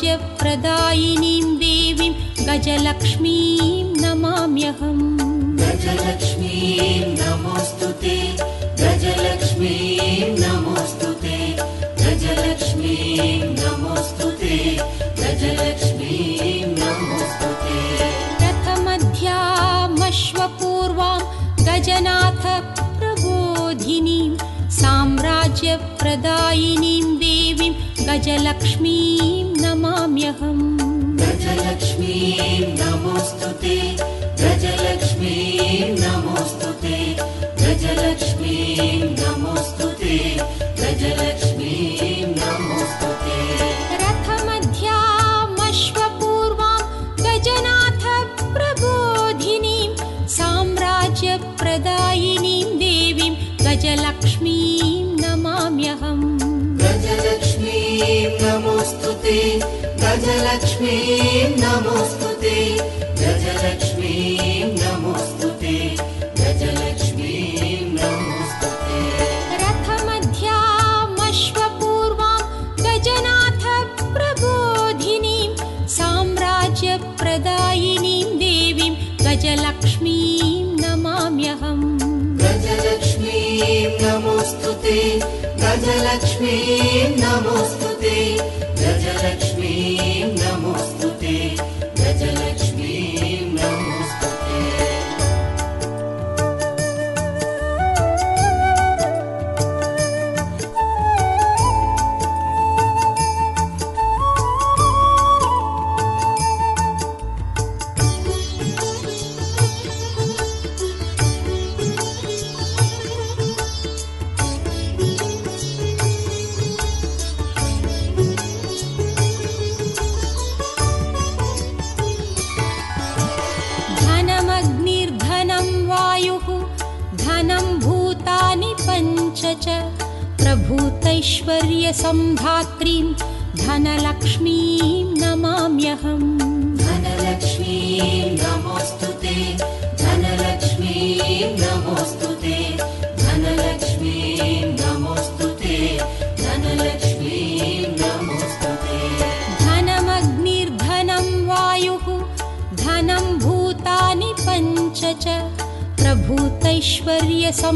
साम्राज्यप्रदायिनीं देवीं गजलक्ष्मीं नमाम्यहम्। गजलक्ष्मीं नमोऽस्तुते, गजलक्ष्मीं नमोऽस्तुते, गजलक्ष्मीं नमोऽस्तुते, गजलक्ष्मीं नमोऽस्तुते। रथमध्यामश्वपूर्वां गजनाथ प्रबोधिनीं साम्राज्यप्रदायिनीं देवीं गजलक्ष्मीं नमाम्यहम्। गजलक्ष्मीं नमोऽस्तुते, गजलक्ष्मीं नमोऽस्तुते, गजलक्ष्मीं नमोऽस्तुते, गजलक्ष्मीं नमोऽस्तुते। रथमध्यामश्वपूर्वां गजनाथ प्रबोधिनीं साम्राज्यप्रदायिनीं देवीं गजलक्ष्मीं नमाम्यहम्। गजलक्ष्मीं नमोऽस्तुते, गजलक्ष्मीं नमोऽस्तुते, गजलक्ष्मीं नमोऽस्तुते, गजलक्ष्मीं नमोऽस्तुते। रथमध्यामश्वपूर्वां गजनाथ प्रबोधिनीं साम्राज्यप्रदायिनीं देवीं गजलक्ष्मीं नमाम्यहम्। गजलक्ष्मीं नमोऽस्तुते, गजलक्ष्मीं नमोऽस्तुते, गजलक्ष्मीं नमोऽस्तुते, गजलक्ष्मीं नमोऽस्तुते। धनमग्निर्धनं वायुः धनं भूतानि पञ्च च प्रभूतैश्वर्यसम्धात्रीं धनलक्ष्मीं नमाम्यहम्। धनलक्ष्मीं नमोऽस्तुते, धनलक्ष्मीं नमोऽस्तुते, धनलक्ष्मीं नमोऽस्तुते, धनलक्ष्मीं नमोऽस्तुते। धनमग्निर्धनं वायुः धनं भूतानि पञ्च च प्रभूतैश्वर्यसम्